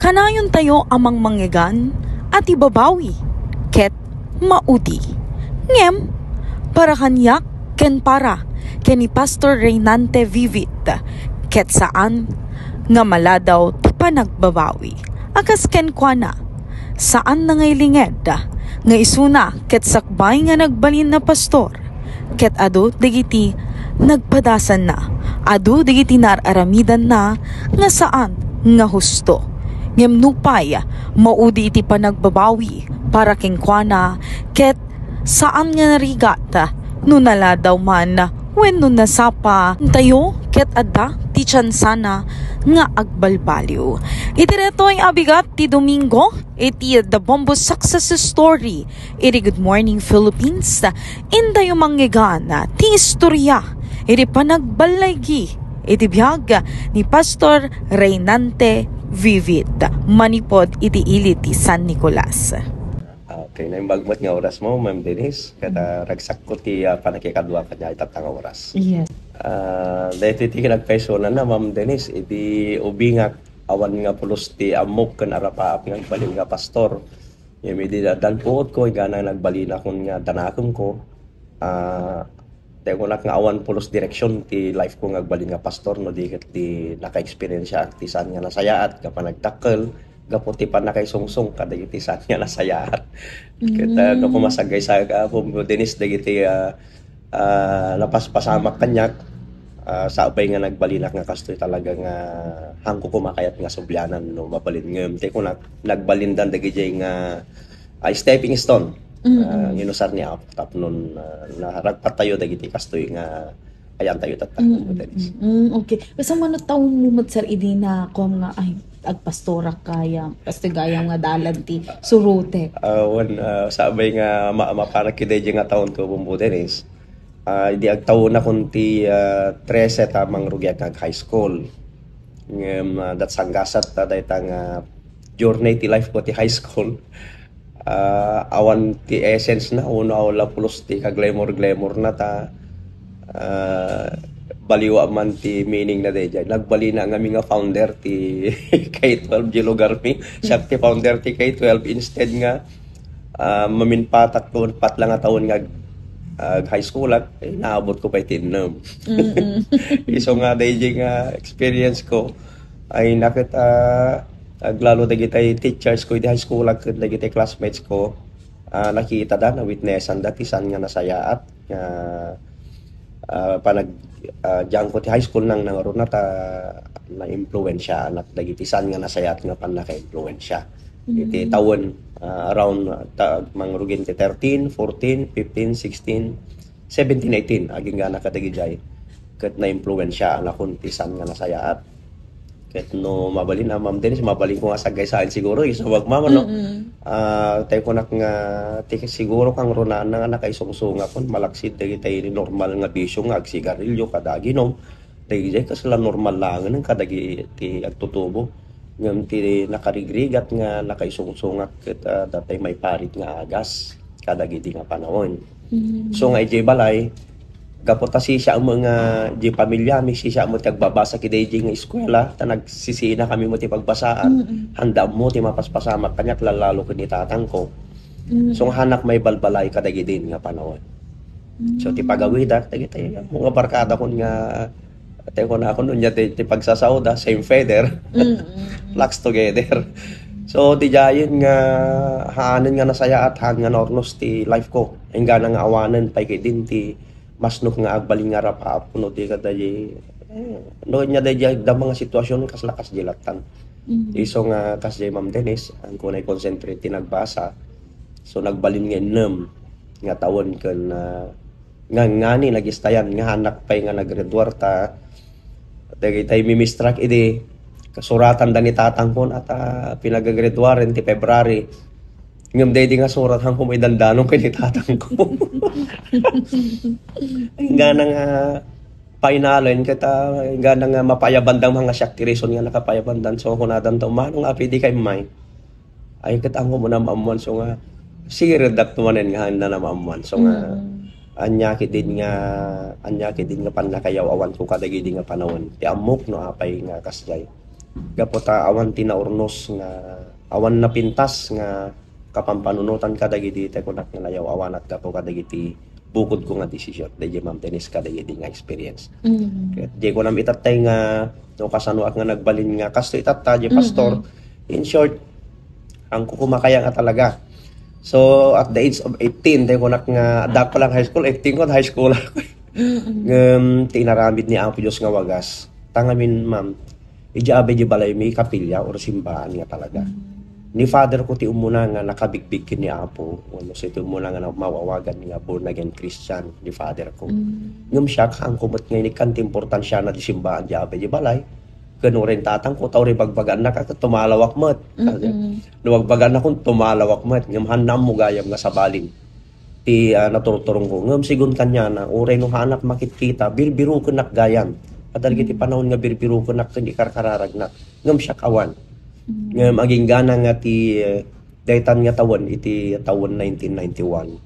Kanayon tayo amang manggigan at ibabawi, ket maudi. Ngem, para kanyak ken para ken ni Pastor Reynante Vivit, ket saan nga maladaw ti panagbabawi. Akas ken kuana, saan na ngay linged, nga isuna ket sakbay nga nagbalin na pastor, ket adu digiti nagpadasan na, adu digiti nararamidan na, nga saan nga husto. Ngem nupay, maudi iti panagbabawi, para kengkwana, ket saan nga narigat, nunala daw man, when nun nasapa, tayo, ket adda, ti sana nga agbalbaliw. Iti reto ay abigat ti Domingo, iti The Bombo Success Story, iti Good Morning Philippines, inday manggigan, ti istorya, iti panagbalaygi, iti biyag ni Pastor Reynante Vivit, manipod iti iliti San Nicolas. Okay, na yung bagmat nga oras mo, Ma'am Denise, kada ragsak ko ti panakikadwa ka niya itatang oras. Yes. Dahil iti kinagpeso na, Ma'am Denise, iti ubingak awan nga pulos ti amok kan arapaap nga balin nga pastor. Yung hindi dan puot ko, igana nagbalin akong nga danakong ko. Tayo ko nga awan pulos direksyon ti life ko nga balin nga pastor, no di naka-experience siya ti saan nga nasayaat, kapag nagtakkel, gaputi pa na kay sungsong kada iti saan nga nasayaat. Kita no kumasagay sa Bombo Denise dagiti napaspasamak kanyak sa abay nga nagbalinak nga kastoy talaga nga hangko kumakayat nga subyanan no mabalin ngem te ko nagbalindan dagiti nga stepping stone. Inusar niya tap nun naharagpat tayo dagiti kastoy nga ayan tayo Bombo Denise. Okay. Basta man taon lumod sir idi na kom nga ay agpastora kaya pastigayam nga dalan ti surute. Sa abay nga mapanak kiday nga taon ko Bombo Denise. Di agtaon na kunti 13 tamang rugyat nga high school. Ngem dat sanggasat ta daytang journey ti life ko ti high school. Awan ti essence na uno awla pulos ti kaglamor na ta. Baliwa man ti meaning na deja. Nagbali na nga nga founder ti K-12 Gilo Garmi. Siya ti founder ti K-12 instead nga maminpatak ko patlang nga taon nga high school at naabot ko pa itinam. So nga deja nga experience ko ay nakita aglalo dagiti teachers ko di high school at dagiti classmates ko nakita da na witnessan dati saan nga nasayaat nga panag diyan ko ti high school nang nangaron na ta na-impluwensya at dagiti saan nga nasayat nga pan naka-impluwensya. Iti tawon around mangrugin ti 13, 14, 15, 16, 17, 18 aging nga nakadagijay ket na-impluwensya akon ti saan nga nasayaat. Ket no mabalin na Ma'am Denise, mabalin ko nga sagay saan siguro so wag mama no. Tayo ko nga siguro kang ronan nga nakaisungsunga kon malaksid dagiti normal nga bisyo nga agsigarilyo kada ginom. Dagiti kasla normal lang nang kadagi ti agtutubo. Ngem ti nakarigrigat nga nakaisungsunga ket datay may parit nga agas kadagiti nga panahon. So nga ijay balay kapota siya ang mga di pamilya mi siya mo tagbabasa kiday nga eskwela ta nagsisina kami mo ti pagbasaan handa mo ti mapaspasamak kanyak lalalo ken itatang ko. So hanak may balbalay kadagi din nga panahon. So ti pagawida dagiti mga barkada kon nga tayo ko na ako nun ti pagsasawda same feather flocks together. So di jayon nga haanen nga nasaya at han nga nornos ti life ko engga nga awanen pay kay din ti masnok nga agbaling nga rapap no di kadayi no nya dayi da mga sitwasyon kaslakas dilatan. Iso nga kasjay Ma'am Denise ang kunay concentrate nagbasa. So nagbalin nga nga tawon ken nga ngani nagistayan nga hanak pay nga naggraduar ta dagitay mimistrak idi kasuratan da ni tatang kon at pinagagraduaren ti February. Ngam day di nga surat hang kumay dandanong kay ni tatang ko. Nga nang painalen kita nga nang mapayabandang mga syaktirison nga nakapayabandan so kunadan to manong api di kay may ay ket ang mo na maamuan so nga sige redak tumanen nga na maamuan so nga anya kidin nga pan nakayaw awan ko kadagidi nga panahon ti amok no apay nga kasjay Gapota awan tinaurnos nga awan na pintas nga kapampanunutan kadagiti te kunak nga layaw awan at gapo kadagiti bukod ko nga desisyon dayjay ma'am tenis kadagiti nga experience. Ket di ko nam itatay nga no kasano ak nga nagbalin nga kasto itatta di pastor. In short, ang kukumakaya nga talaga. So at the age of 18 day ko nak nga adak pa lang high school, 18 ko high school. Tinaramid ni Apo Diyos nga wagas. Tangamin ma'am, ijaabe di balay may kapilya or simbahan nga talaga. Ni father ko ti umuna nga nakabigbig kin ni Apo. Ano sa ito umuna nga mawawagan nga born again Christian ni father ko. Ngam siya ang kumot nga ni kanti importansya na di simbahan di abe di balay. Kano rin tatang ko tawri bagbagan na ka tumalawak mat. Nuwagbagan na kung tumalawak mat. Ngam hanam mo gayam nga sa baling. Ti naturturong ko. Ngam sigun kanya na uray no hanap makikita birbiru ko nak gayam. Padal kiti panahon nga birbiru ko nak hindi karkararagnak. Ngam siya kawan. Ngam aging gana nga ti daytan nga tawon iti tawon 1991.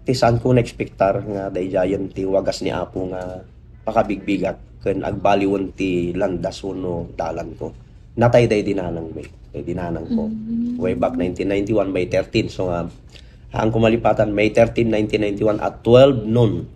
Ti saan ko na-expectar nga dayjayan ti wagas ni Apo nga pakabigbigat ken agbaliwon ti landas uno dalan ko. Natay day dinanang may dinanang ko. Way back 1991 May 13 so nga ang kumalipatan May 13 1991 at 12 noon.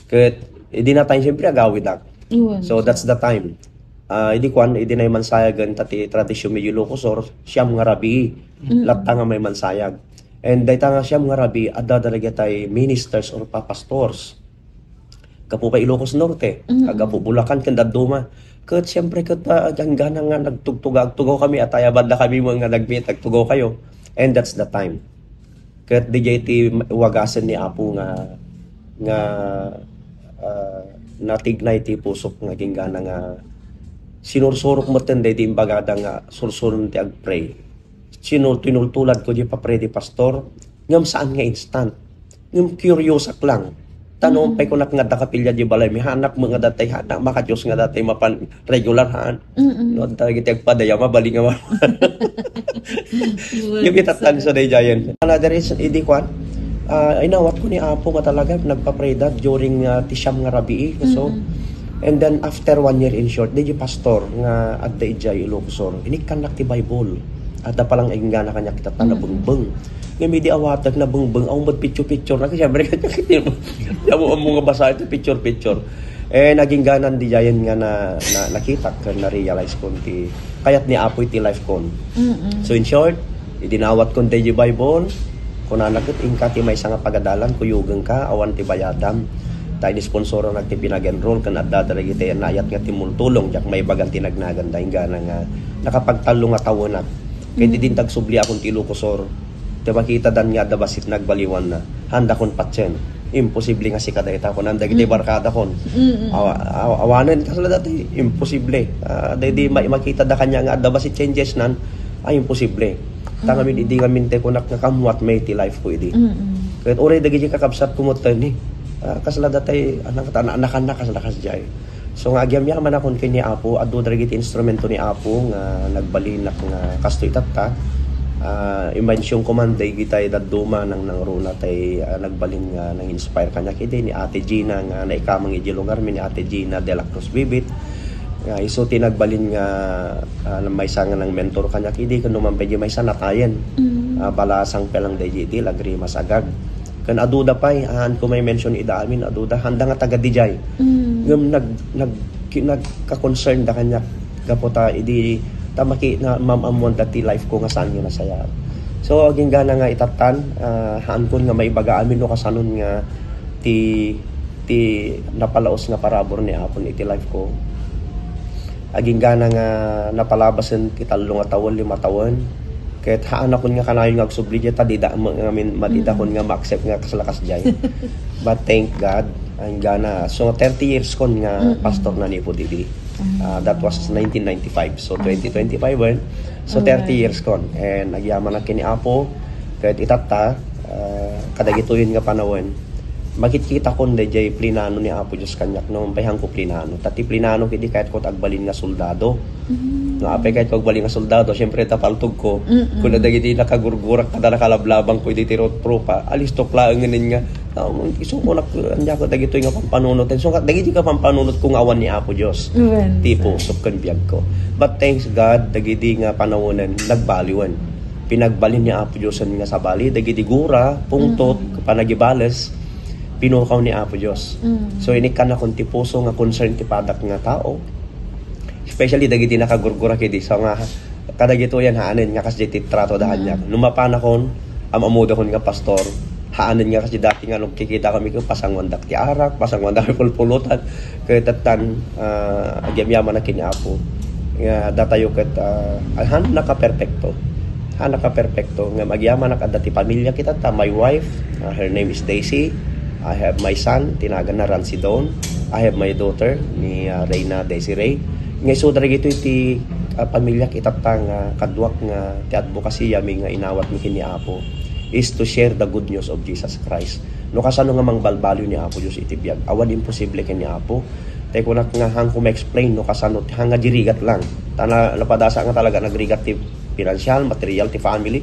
Ket di na tayo siyempre agawid ak. So that's the time. Idi kwan idi nay mansayagan tati tradisyon mi Ilocosor siyam nga rabi latta nga may mansayag and dayta nga siyam nga rabi adda talaga tay ministers or pastors kapo kay Ilocos Norte agapo Bulacan ken Daduma ket siyempre ket gana nga nagtugtugaw kami at ayabad na kami mga nagmeet nagtugaw kayo and that's the time ket DJ ti wagasen ni Apo nga natignay ti pusok nga ginggana nga sinursurok mo tenday di imbagada nga sursuron ti agpray. Tinultulad ko di papre di pastor, ngam saan nga instant. Ngam curious ak lang. Tanong pay ko nak nga dakapilya di balay, may hanak mga datay hanak, makajos nga datay mapan regular haan. No, talaga ti agpadaya, mabali nga man. Yung itatan sa day giant. Another reason, idi kwan, inawat ko ni Apo nga talaga, nagpa-pray that during tisham nga rabii. So, and then after 1 year in short, di pastor nga at the ijay Ilocosor, inikanak ti Bible. At da palang ingana kanya kita na bungbeng. Nga may di awatag na bungbeng, ang ba't picture-picture na kasi siyempre yamu ang mga basa ito picture-picture. Eh naging ganan di jayan nga na nakita na realize ko ti kayat ni Apo iti life kon. So in short, idinawat kon ti Bible, kung nanakit ingka ti may nga pagadalan, kuyugang ka, awan ti bayadam. Tayo ni sponsor nagti pinag-enroll kan adda dalagi tayo nayat nga timultulong jak may bagang tinagnagan dahil gana nga nakapagtalo nga tawon na kaya di din tagsubli akong ti Ilocosor te makita dan nga dabasit nagbaliwan na handa kon patsen imposible nga si kadayta kon handa giti barkada kon awanan kasala dati imposible di makita da kanya nga dabasit changes nan ay imposible tangamin idi ngamin te kunak nga kamwat may ti life ko idi kaya oray dagi kakabsat kumot ni kasala datay anak-anak kasala kasjay. So nga agyam man akon kini Apo adto dagiti instrumento ni Apo nga nagbalinak nga kastoy tatta. Imensyong komanday gitay daduma nang runa tay nagbalin nga nang inspire kanya kidi ni Ate Gina nga naikamang iti lugar mi ni Ate Gina de la Cruz Bibit. Iso tinagbalin nga may sanga ng mentor kanya kidi kuno man pedi may sanatayen. Balasang pelang dayjiti lagrimas agag. Kan aduda pay han ko may mention ida amin aduda handa nga taga dijay ngem nagka-concern da kanya gapota idi tamaki na mamamon dati life ko nga saan nga nasaya so aging gana nga itatan haan ko nga may baga amin no kasanon nga ti napalaos nga parabor ni Apon iti life ko aging gana nga napalabasen ti 3 nga tawon 5 tawon kahit haan ako nga kanayon nga agsubli dyan, tadida madida ko nga ma-accept nga kasalakas dyan. But thank God, ang gana. So 30 years kon nga pastor na ni po didi. That was 1995. So 2025 when. So 30 years kon. And nagyaman na kini Apo, kahit itata, kadagituin nga panahon. Makikita kon dayjay plinano ni Apo Diyos kanyak no payhang ko plinano. Tati plinano kidi kahit ko agbalin nga soldado. No apay kahit pagbalin nga soldado, syempre tapaltog ko. Kung dagiti nakagurgurak kada nakalablabang ko iti road pro pa, alistok laeng nganin nga iso ko nak anya ko dagito nga pampanunot. So dagiti ka pampanunot kung awan ni Apo Dios. Tipo sukon biyag ko. But thanks God dagiti nga panawonan nagbaliwan. Pinagbalin ni Apo Dios nga sa bali dagiti gura pungtot panagibales pinukaw ni Apo Dios. So ini kana kun ti puso nga concern ti padak nga tao. Especially dagiti nakagurgura kidi sa nga kadagito yan haanin nga kasi ti trato dahan niya. Lumapan akon amuda kon nga pastor haanin nga kasi dati nga nung kikita kami ko pasangwandak ti arak, pasangwandak ti pulpulutan kay tatan agyam-yaman na kini Apo. Nga datayo ket han naka-perfecto. Han naka-perfecto nga magyaman na kada ti pamilya kita ta my wife, her name is Daisy. I have my son, tinagan na Rancy Dawn. I have my daughter ni Reyna Desiree. Ngay so dagito iti pamilya kitatang kadwak nga ti advocacy yami nga inawat mi kini Apo is to share the good news of Jesus Christ. No kasano nga mangbalbalyo ni Apo Dios iti biag. Awan imposible kini Apo. Tay ko nak nga hang ko ma-explain no kasano hanga dirigat lang. Tana napadasa nga talaga nagrigat ti financial, material ti family.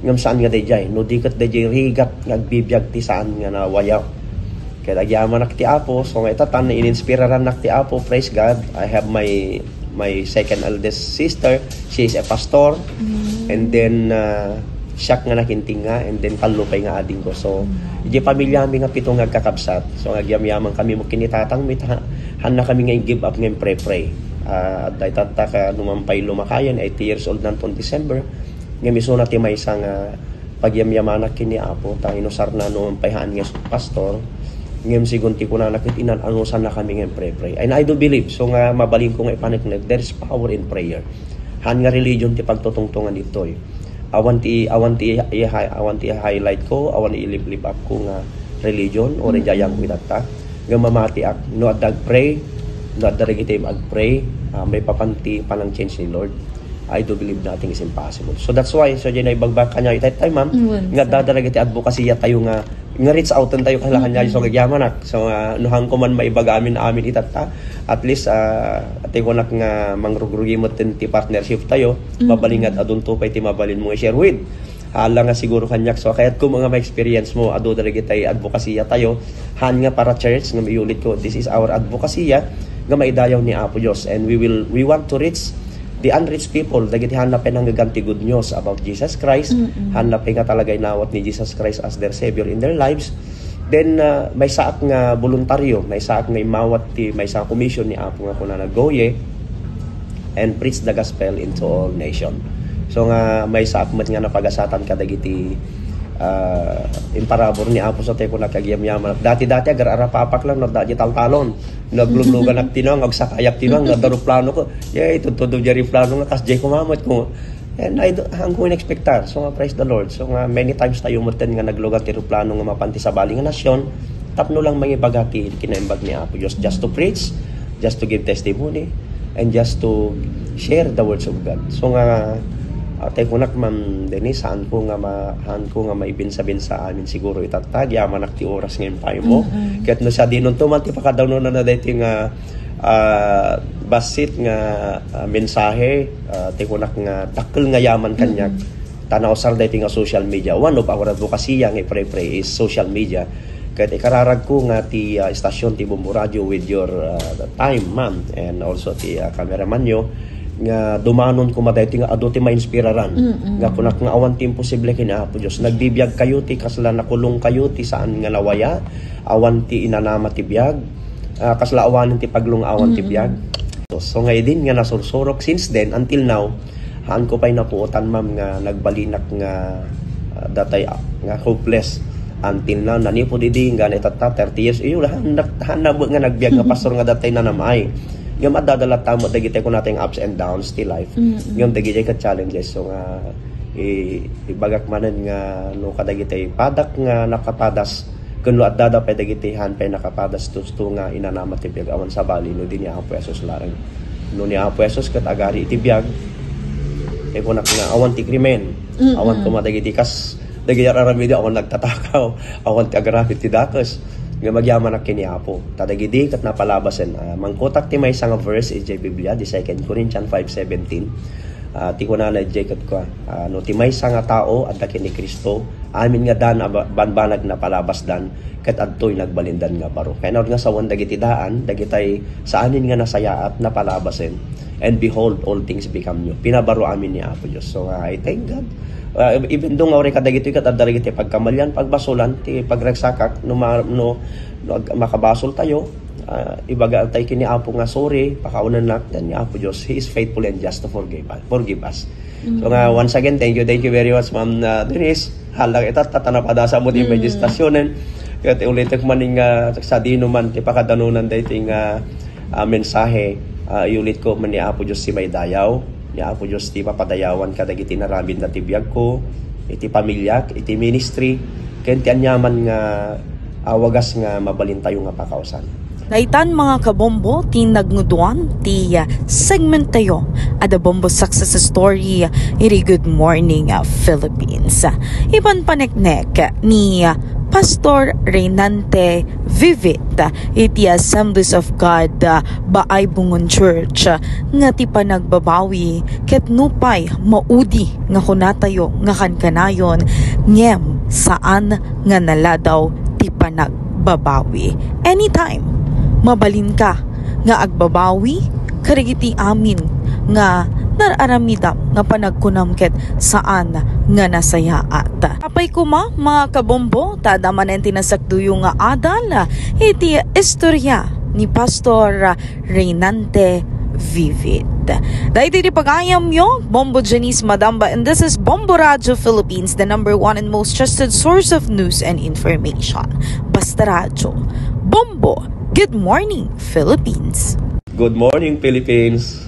Ngam saan nga dayjay no diket dayjay rigat nagbibiyag ti saan nga nawayaw. Kaya agyaman nak ti Apo so nga itatan na ininspiraran nak ti Apo. Praise God. I have my second eldest sister. She is a pastor. And then siyak nga nakinting nga and then kalupay nga ading ko. So iti pamilya mi nga pitong nagkakabsat. So agyam-yaman kami mo kinitatang han na kami nga give up nga pray. At daytata ka numampay lumakayan 80 years old nanton December. Nga misuna ti may isang pagyam-yaman kini Apo ta inusar na numampayhan nga pastor. Ngem sigunti ko na nakit inan anusan na kami nga pray. And I do believe so nga mabalin ko nga ipaniknag there is power in prayer. Han nga religion ti pagtutungtungan ditoy. Awan ti highlight ko, awan i-lift up ko nga religion o rejayang widata. Nga mamati ak no adag pray, no adag itim ag pray, may papanti panang change ni Lord. I do believe nothing is impossible. So that's why so dinay bagbak kanya itay tay ma'am nga dadarag iti advocacy tayo nga reach outan tayo kailangan niya so gagyaman so nuhang ko man maibagamin amin itata at least ati ko nak nga mangrugrugi mo ti partnership tayo mabalingat adun to pay ti mabalin mo i-share with hala nga siguro kanyak so kahit kung mga ma-experience mo ado daragi tay advocacy tayo han nga para church nga miulit ko this is our advocacy nga maidayaw ni Apo Dios and we want to reach the unreached people, dagiti hanapin ang gaganti good news about Jesus Christ. Hanapin nga talaga inawat ni Jesus Christ as their Savior in their lives. Then, may saak nga voluntaryo, may saak nga imawat, may saak commission ni Apo nga kuna naggoye and preach the gospel into all nation. So nga, may saak mat nga napagasatan ka dagiti imparabor ni Apo sa teko nakagyam-yaman. Dati-dati agar arapapak lang, dati taltalon. Naglulugan at tinang, agsakayak tinang, nadaruplano ko. Yeah, itutudo jari plano nga, kasjay kumamot ko. And ang ko in-expectar. So nga, praise the Lord. So nga, many times tayo mutin nga naglugan tiruplano nga mapanti sa bali nga nasyon. Tapno lang mga ibagati, kinaimbag ni Apo Diyos. Just to preach, just to give testimony, and just to share the words of God. So nga, tay ko nak Ma'am Denise, han ko nga maibinsa-binsa amin siguro itatag yaman ak ti oras ngayon pa mo. Ket no sa dinon to man ti pakadawno na dating basit nga mensahe tay ko nak nga dakkel nga yaman kanyak tanaw sar dating nga social media. One of our advocacy nga pray is social media. Ket ikararag ko nga ti stasyon ti Bombo Radio with your time ma'am and also ti cameraman nyo nga dumanon ko madayto nga ado ti ma-inspiraran nga kunak nga awan ti imposible kina Apo Dios nagbibiyag kayo ti kasla nakulong kayo ti saan nga nawaya awan ti inanama ti biyag kasla awanen ti paglong awan ti biyag so ngay din nga nasursurok since then until now haan ko pay napuotan ma'am nga nagbalinak nga datay nga hopeless until now nanipod idi nga itata 30 years iyo hanab nga nagbiag nga pastor nga datay na namay yung madadala tamo dagiti ko nating ups and downs ti life yung dagiti ka challenges so nga ibagak manen nga no kadagiti padak nga nakapadas kuno at dada pa dagiti han pa nakapadas tusto nga inanama ti biag awan sa bali no din ni Apo Jesus larang no ni Apo Jesus ket agari iti biag ko nak nga awan ti krimen awan ko madagiti kas dagiti aramid awan nagtatakaw awan ti agrafi ti dakes nga magyaman ak kini Apo tadagidi ket napalabasen mangkotak ti maysa nga verse iti Biblia di 2 Corinthians 5:17 ti kunana ket ko no ti maysa nga tao adda kini Kristo amin nga dan banbanag na palabas dan ket adtoy nagbalindan nga baro. Kaya nga sa wan dagiti daan dagitay sa amin nga nasayaat na palabasen, and behold all things become new. Pinabaro amin ni Apo Dios. So I thank God. Even though nga ori kadagitoy ket addarigiti pagkamalyan pagbasulan ti pagregsakak no makabasol tayo, ibaga tay kini Apo nga sorry pakaunan natin ni Apo Dios. He is faithful and just to forgive us. So nga once again thank you very much Ma'am Denise. Halang ita tatanapada sa mo di meditasyonen. Kaya ulit maning sa dino man ti pakadanunan dating mensahe, iulit ko man ni Apo Dios si may dayaw, ni Apo Dios ti papadayawan kadagiti narabin na tibiyag ko, iti pamilya, iti ministry, ken ti anyaman nga wagas nga mabalin tayo nga pakausan. Naitan mga kabombo, ti nagnguduan, ti segment tayo, ada Bombo Success Story, iri Good Morning Philippines. Iban paneknek ni Pastor Reynante Vivit, iti Assemblies of God Baay Bungon Church, nga ti panagbabawi, ket nupay maudi nga kunatayo nga kankanayon, ngem saan nga naladaw ti panagbabawi. Anytime mabalin ka nga agbabawi, karigiti amin nga nararamidam nga panagkunamket saan nga nasayaat. Apay kuma mga kabombo, tadaman en tinasakduyo nga adal, iti istorya ni Pastor Reynante Vivit. Dahil di pagayam yo, Bombo Janice Madamba, and this is Bombo Radio Philippines, the #1 and most trusted source of news and information. Basta Radio. Bombo, good morning Philippines. Good morning Philippines.